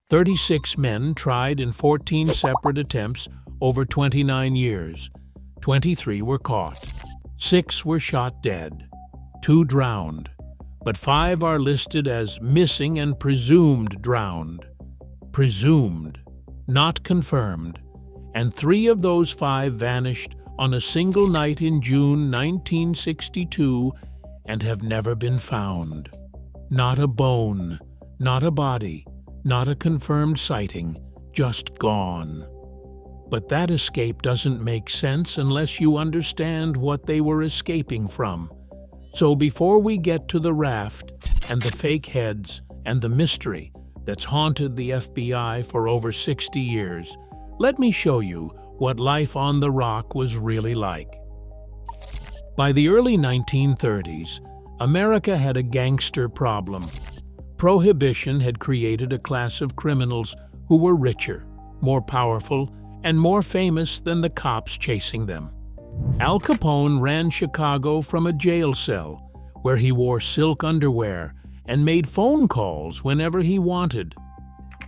36 men tried in 14 separate attempts over 29 years. 23 were caught. 6 were shot dead. 2 drowned. But 5 are listed as missing and presumed drowned. Presumed, not confirmed. And 3 of those 5 vanished on a single night in June 1962 and have never been found. Not a bone, not a body, not a confirmed sighting, just gone. But that escape doesn't make sense unless you understand what they were escaping from. So before we get to the raft and the fake heads and the mystery that's haunted the FBI for over 60 years, let me show you what life on the rock was really like. By the early 1930s, America had a gangster problem. Prohibition had created a class of criminals who were richer, more powerful, and more famous than the cops chasing them. Al Capone ran Chicago from a jail cell where he wore silk underwear and made phone calls whenever he wanted.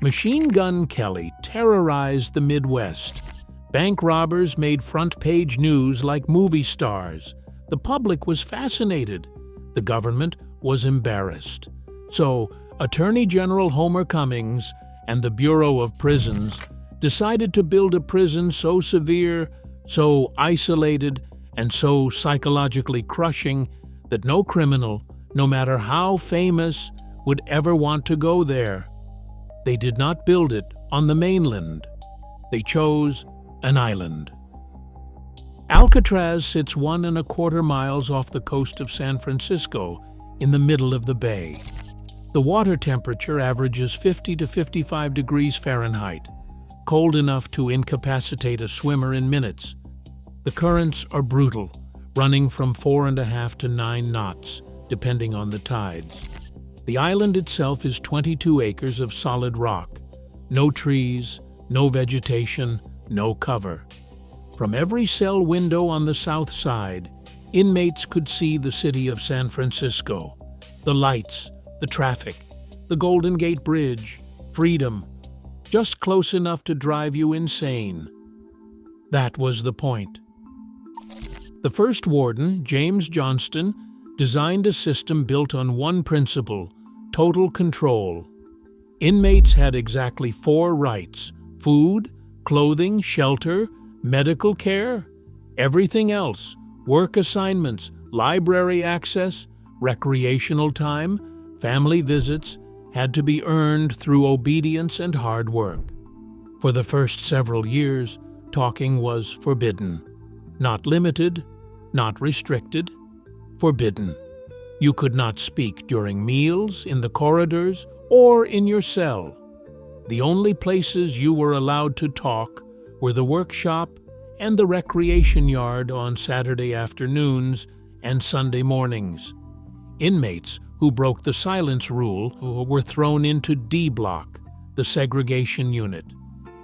Machine Gun Kelly terrorized the Midwest. Bank robbers made front-page news like movie stars. The public was fascinated. The government was embarrassed. So, Attorney General Homer Cummings and the Bureau of Prisons decided to build a prison so severe, so isolated, and so psychologically crushing that no criminal, no matter how famous, would ever want to go there. They did not build it on the mainland. They chose an island. Alcatraz sits 1.25 miles off the coast of San Francisco in the middle of the bay. The water temperature averages 50 to 55 degrees Fahrenheit, cold enough to incapacitate a swimmer in minutes. The currents are brutal, running from 4.5 to 9 knots, depending on the tides. The island itself is 22 acres of solid rock. No trees, no vegetation, no cover. From every cell window on the south side, inmates could see the city of San Francisco, the lights, the traffic, the Golden Gate Bridge, freedom, just close enough to drive you insane. That was the point. The first warden, James Johnston, designed a system built on one principle: total control. Inmates had exactly 4 rights: food, clothing, shelter, medical care. Everything else, work assignments, library access, recreational time, family visits, had to be earned through obedience and hard work. For the first several years, talking was forbidden. Not limited, not restricted, forbidden. You could not speak during meals, in the corridors, or in your cell. The only places you were allowed to talk were the workshop and the recreation yard on Saturday afternoons and Sunday mornings. Inmates who broke the silence rule were thrown into D Block, the segregation unit.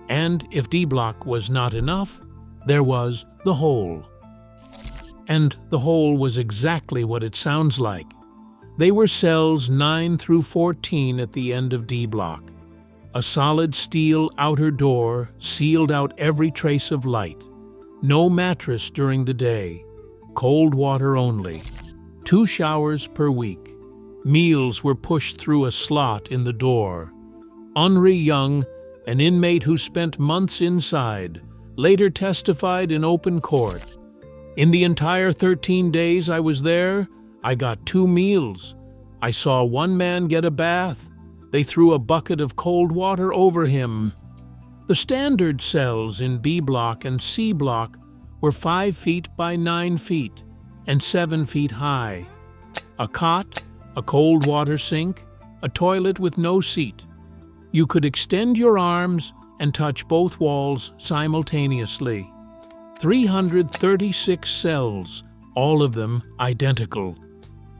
And if D Block was not enough, there was the hole. And the hole was exactly what it sounds like. They were cells 9 through 14 at the end of D Block. A solid steel outer door sealed out every trace of light. No mattress during the day. Cold water only. 2 showers per week. Meals were pushed through a slot in the door. Henri Young, an inmate who spent months inside, later testified in open court. In the entire 13 days I was there, I got 2 meals. I saw one man get a bath. They threw a bucket of cold water over him. The standard cells in B Block and C Block were 5 feet by 9 feet and 7 feet high. A cot, a cold water sink, a toilet with no seat. You could extend your arms and touch both walls simultaneously. 336 cells, all of them identical.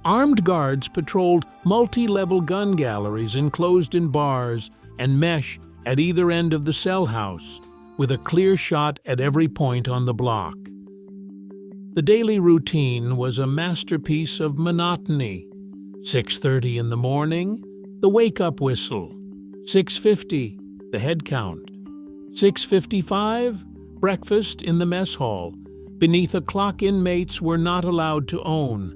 Armed guards patrolled multi-level gun galleries enclosed in bars and mesh at either end of the cell house, with a clear shot at every point on the block. The daily routine was a masterpiece of monotony. 6:30 in the morning, the wake-up whistle. 6:50, the head count. 6:55, breakfast in the mess hall, beneath a clock inmates were not allowed to own.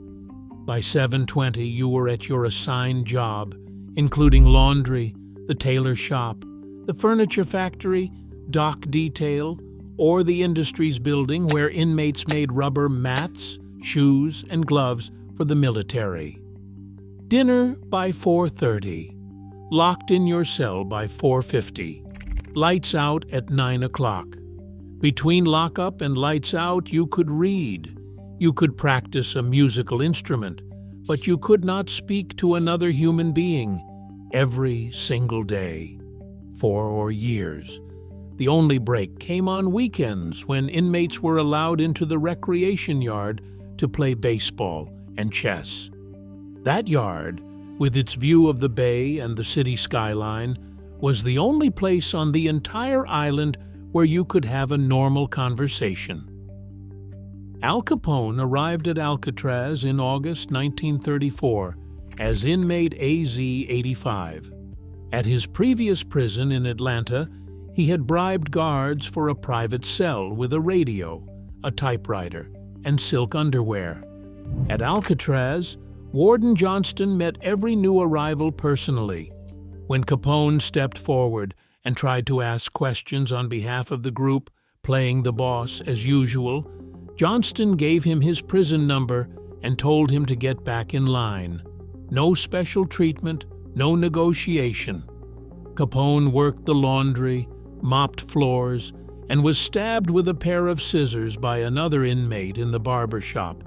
By 7:20, you were at your assigned job, including laundry, the tailor shop, the furniture factory, dock detail, or the industries building where inmates made rubber mats, shoes, and gloves for the military. Dinner by 4:30. Locked in your cell by 4:50. Lights out at 9 o'clock. Between lockup and lights out, you could read. You could practice a musical instrument, but you could not speak to another human being every single day for years. The only break came on weekends when inmates were allowed into the recreation yard to play baseball and chess. That yard, with its view of the bay and the city skyline, was the only place on the entire island where you could have a normal conversation. Al Capone arrived at Alcatraz in August 1934 as inmate AZ-85. At his previous prison in Atlanta, he had bribed guards for a private cell with a radio, a typewriter, and silk underwear. At Alcatraz, Warden Johnston met every new arrival personally. When Capone stepped forward and tried to ask questions on behalf of the group, playing the boss as usual, Johnston gave him his prison number and told him to get back in line. No special treatment, no negotiation. Capone worked the laundry, mopped floors, and was stabbed with a pair of scissors by another inmate in the barber shop.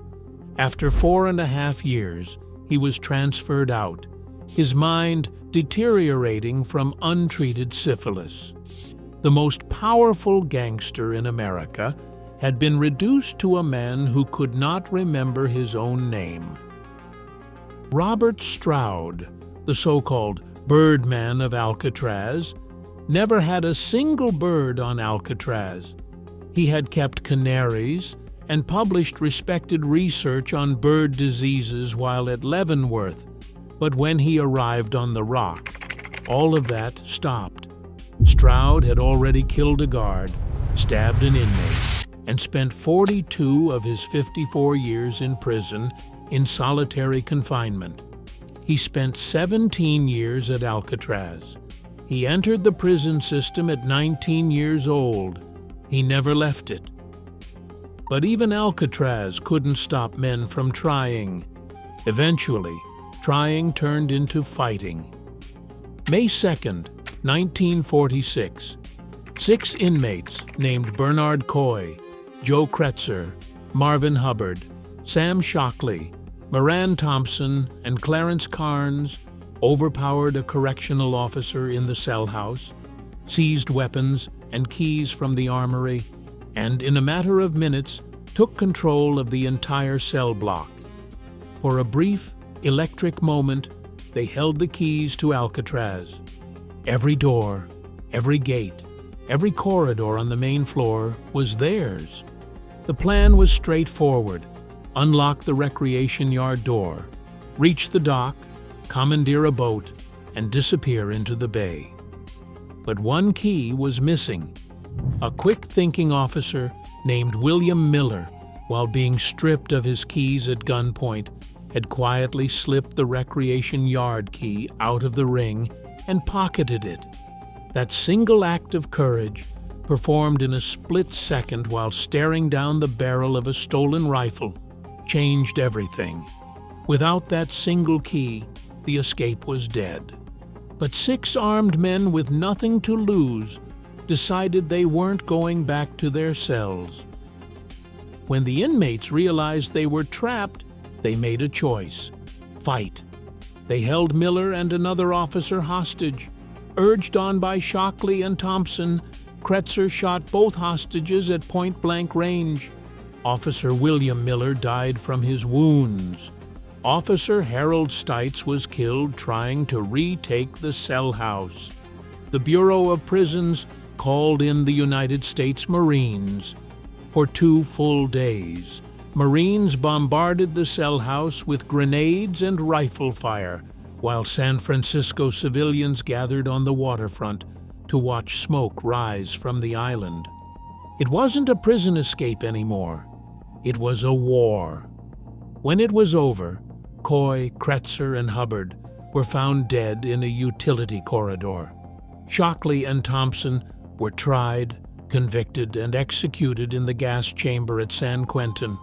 After 4.5 years, he was transferred out, his mind deteriorating from untreated syphilis. The most powerful gangster in America had been reduced to a man who could not remember his own name. Robert Stroud, the so-called Birdman of Alcatraz, never had a single bird on Alcatraz. He had kept canaries and published respected research on bird diseases while at Leavenworth, but when he arrived on the Rock, all of that stopped. Stroud had already killed a guard, stabbed an inmate, and spent 42 of his 54 years in prison in solitary confinement. He spent 17 years at Alcatraz. He entered the prison system at 19 years old. He never left it. But even Alcatraz couldn't stop men from trying. Eventually, trying turned into fighting. May 2nd, 1946. 6 inmates named Bernard Coy, Joe Kretzer, Marvin Hubbard, Sam Shockley, Moran Thompson, and Clarence Carnes overpowered a correctional officer in the cell house, seized weapons and keys from the armory, and in a matter of minutes took control of the entire cell block. For a brief, electric moment, they held the keys to Alcatraz. Every door, every gate, every corridor on the main floor was theirs. The plan was straightforward: unlock the recreation yard door, reach the dock, commandeer a boat, and disappear into the bay. But one key was missing. A quick-thinking officer named William Miller, while being stripped of his keys at gunpoint, had quietly slipped the recreation yard key out of the ring and pocketed it. That single act of courage, performed in a split second while staring down the barrel of a stolen rifle, changed everything. Without that single key, the escape was dead. But 6 armed men with nothing to lose decided they weren't going back to their cells. When the inmates realized they were trapped, they made a choice: fight. They held Miller and another officer hostage. Urged on by Shockley and Thompson, Kretzer shot both hostages at point-blank range. Officer William Miller died from his wounds. Officer Harold Stites was killed trying to retake the cell house. The Bureau of Prisons called in the United States Marines. For 2 full days, Marines bombarded the cell house with grenades and rifle fire, while San Francisco civilians gathered on the waterfront to watch smoke rise from the island. It wasn't a prison escape anymore. It was a war. When it was over, Coy, Kretzer, and Hubbard were found dead in a utility corridor. Shockley and Thompson were tried, convicted, and executed in the gas chamber at San Quentin.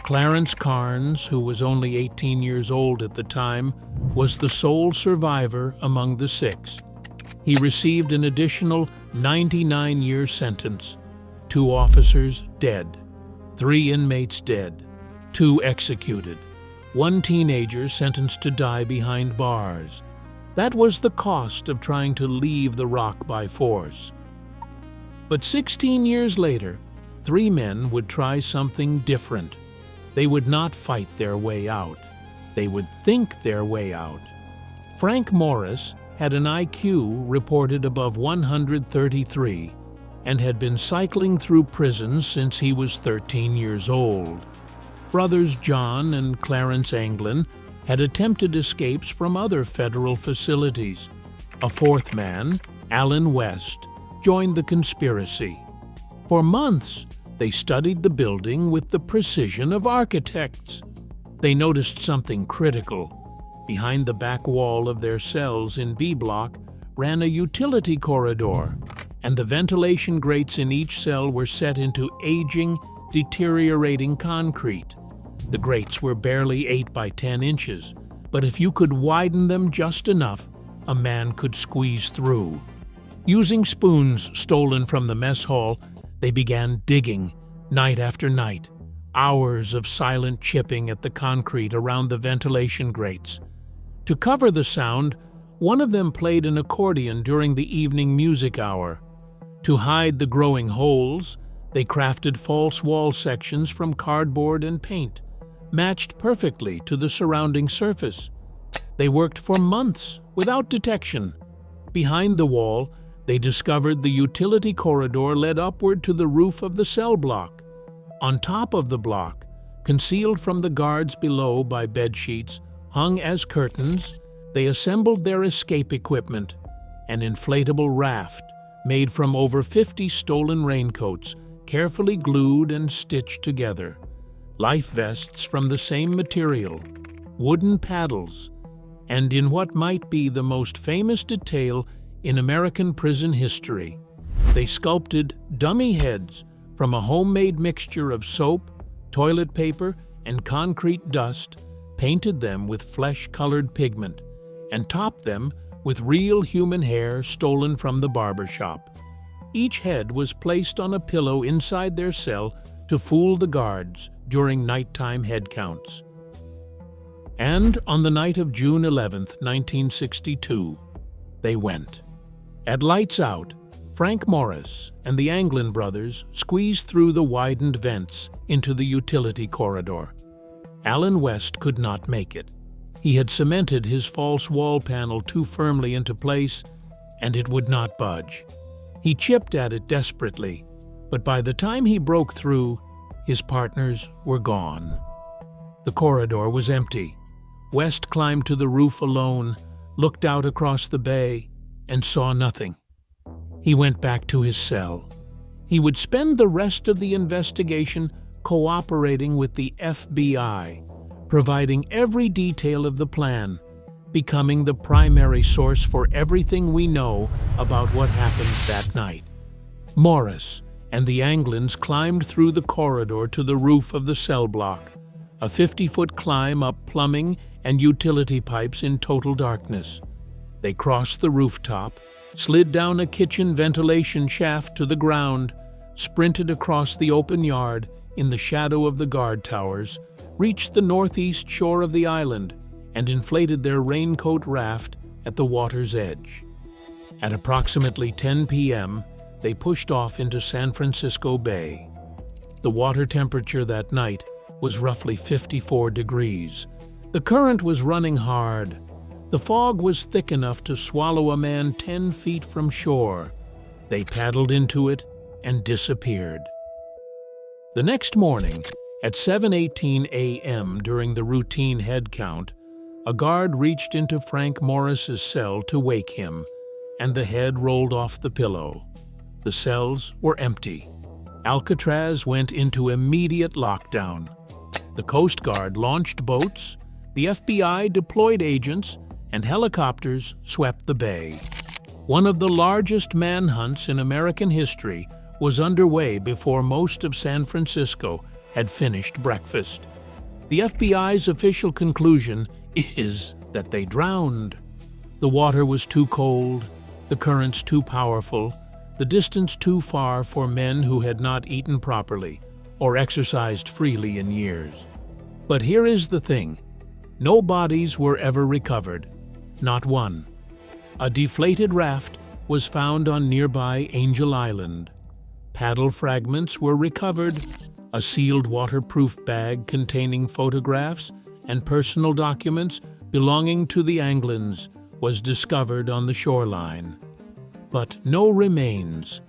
Clarence Carnes, who was only 18 years old at the time, was the sole survivor among the six. He received an additional 99-year sentence. 2 officers dead, 3 inmates dead, 2 executed, 1 teenager sentenced to die behind bars. That was the cost of trying to leave the rock by force. But 16 years later, 3 men would try something different. They would not fight their way out. They would think their way out. Frank Morris had an IQ reported above 133 and had been cycling through prisons since he was 13 years old. Brothers John and Clarence Anglin had attempted escapes from other federal facilities. A 4th man, Alan West, joined the conspiracy. For months, they studied the building with the precision of architects. They noticed something critical. Behind the back wall of their cells in B Block ran a utility corridor, and the ventilation grates in each cell were set into aging, deteriorating concrete. The grates were barely 8 by 10 inches, but if you could widen them just enough, a man could squeeze through. Using spoons stolen from the mess hall, they began digging, night after night, hours of silent chipping at the concrete around the ventilation grates. To cover the sound, one of them played an accordion during the evening music hour. To hide the growing holes, they crafted false wall sections from cardboard and paint, matched perfectly to the surrounding surface. They worked for months without detection. Behind the wall, they discovered the utility corridor led upward to the roof of the cell block. On top of the block, concealed from the guards below by bedsheets hung as curtains, they assembled their escape equipment, an inflatable raft made from over 50 stolen raincoats, carefully glued and stitched together, life vests from the same material, wooden paddles, and in what might be the most famous detail in American prison history, they sculpted dummy heads from a homemade mixture of soap, toilet paper, and concrete dust, painted them with flesh-colored pigment, and topped them with real human hair stolen from the barber shop. Each head was placed on a pillow inside their cell to fool the guards during nighttime head counts. And on the night of June 11, 1962, they went. At lights out, Frank Morris and the Anglin brothers squeezed through the widened vents into the utility corridor. Alan West could not make it. He had cemented his false wall panel too firmly into place, and it would not budge. He chipped at it desperately, but by the time he broke through, his partners were gone. The corridor was empty. West climbed to the roof alone, looked out across the bay, and saw nothing. He went back to his cell. He would spend the rest of the investigation cooperating with the FBI, providing every detail of the plan, becoming the primary source for everything we know about what happened that night. Morris and the Anglins climbed through the corridor to the roof of the cell block, a 50-foot climb up plumbing and utility pipes in total darkness. They crossed the rooftop, slid down a kitchen ventilation shaft to the ground, sprinted across the open yard in the shadow of the guard towers, reached the northeast shore of the island, and inflated their raincoat raft at the water's edge. At approximately 10 p.m., they pushed off into San Francisco Bay. The water temperature that night was roughly 54 degrees. The current was running hard. The fog was thick enough to swallow a man 10 feet from shore. They paddled into it and disappeared. The next morning, at 7:18 a.m. during the routine head count, a guard reached into Frank Morris's cell to wake him. and the head rolled off the pillow. The cells were empty. Alcatraz went into immediate lockdown. The Coast Guard launched boats, the FBI deployed agents, and helicopters swept the bay. One of the largest manhunts in American history was underway before most of San Francisco had finished breakfast. The FBI's official conclusion is that they drowned. The water was too cold, the currents too powerful, the distance too far for men who had not eaten properly or exercised freely in years. But here is the thing. No bodies were ever recovered. Not one. A deflated raft was found on nearby Angel Island. Paddle fragments were recovered. A sealed waterproof bag containing photographs and personal documents belonging to the Anglins was discovered on the shoreline. But no remains.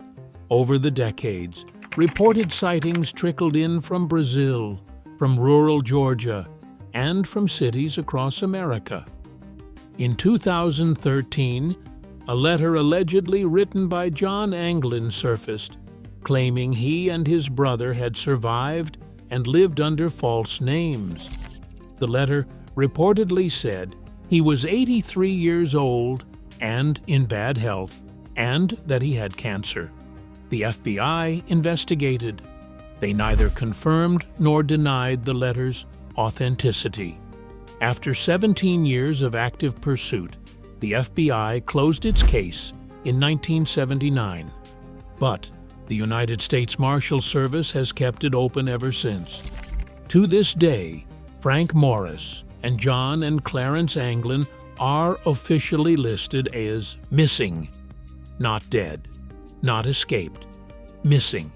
Over the decades, reported sightings trickled in from Brazil, from rural Georgia, and from cities across America. In 2013, a letter allegedly written by John Anglin surfaced, claiming he and his brother had survived and lived under false names. The letter reportedly said he was 83 years old and in bad health, and that he had cancer. The FBI investigated. They neither confirmed nor denied the letter's authenticity. After 17 years of active pursuit, the FBI closed its case in 1979. But the United States Marshal Service has kept it open ever since. To this day, Frank Morris and John and Clarence Anglin are officially listed as missing. Not dead, not escaped, missing.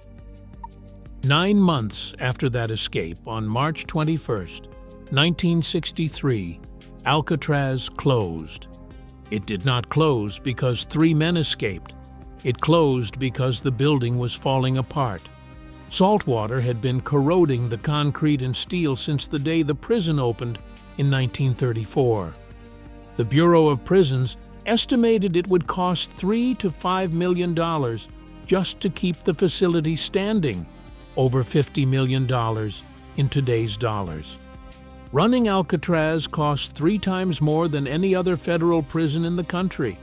9 months after that escape, on March 21st, 1963, Alcatraz closed. It did not close because 3 men escaped. It closed because the building was falling apart. Salt water had been corroding the concrete and steel since the day the prison opened in 1934. The Bureau of Prisons estimated it would cost $3 to $5 million just to keep the facility standing, over $50 million in today's dollars. Running Alcatraz costs 3 times more than any other federal prison in the country.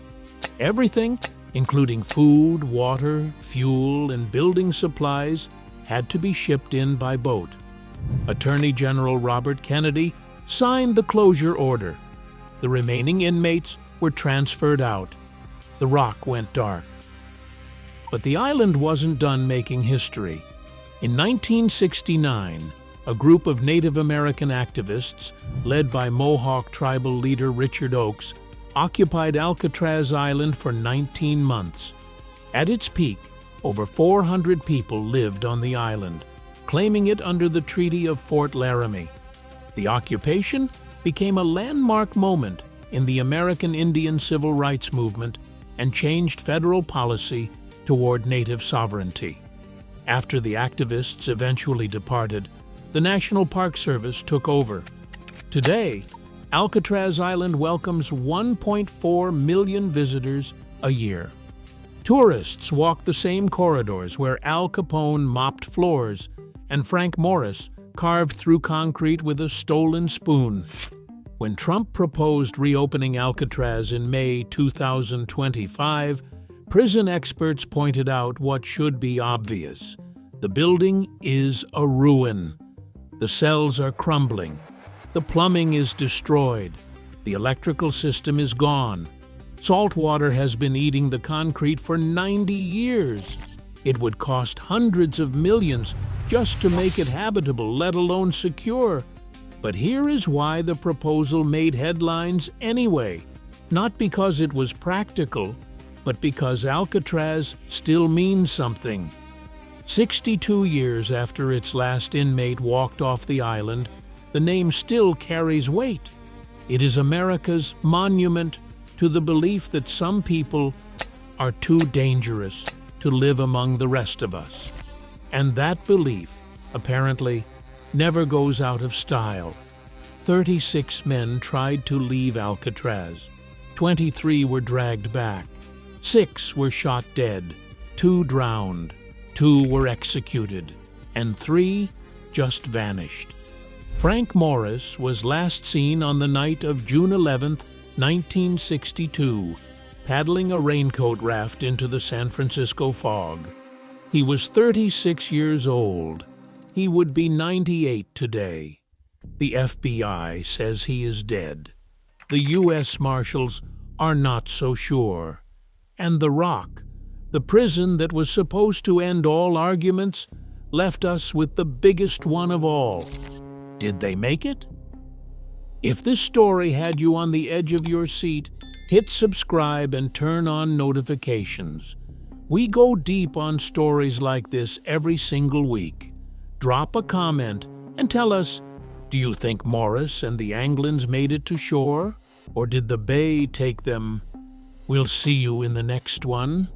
Everything, including food, water, fuel, and building supplies, had to be shipped in by boat. Attorney General Robert Kennedy signed the closure order. The remaining inmates were transferred out. The rock went dark. But the island wasn't done making history. In 1969, a group of Native American activists, led by Mohawk tribal leader Richard Oakes, occupied Alcatraz Island for 19 months. At its peak, over 400 people lived on the island, claiming it under the Treaty of Fort Laramie. The occupation became a landmark moment in the American Indian Civil Rights Movement and changed federal policy toward native sovereignty. After the activists eventually departed, the National Park Service took over. Today, Alcatraz Island welcomes 1.4 million visitors a year. Tourists walk the same corridors where Al Capone mopped floors and Frank Morris carved through concrete with a stolen spoon. When Trump proposed reopening Alcatraz in May 2025, prison experts pointed out what should be obvious. The building is a ruin. The cells are crumbling. The plumbing is destroyed. The electrical system is gone. Salt water has been eating the concrete for 90 years. It would cost hundreds of millions just to make it habitable, let alone secure. But here is why the proposal made headlines anyway. Not because it was practical, but because Alcatraz still means something. 62 years after its last inmate walked off the island, the name still carries weight. It is America's monument to the belief that some people are too dangerous to live among the rest of us. And that belief, apparently, never goes out of style. 36 men tried to leave Alcatraz. 23 were dragged back. 6 were shot dead, 2 drowned, 2 were executed, and 3 just vanished. Frank Morris was last seen on the night of June 11, 1962, paddling a raincoat raft into the San Francisco fog. He was 36 years old. He would be 98 today. The FBI says he is dead. The U.S. Marshals are not so sure. And the Rock, the prison that was supposed to end all arguments, left us with the biggest one of all. Did they make it? If this story had you on the edge of your seat, hit subscribe and turn on notifications. We go deep on stories like this every single week. Drop a comment and tell us, do you think Morris and the Anglins made it to shore? Or did the Bay take them? We'll see you in the next one.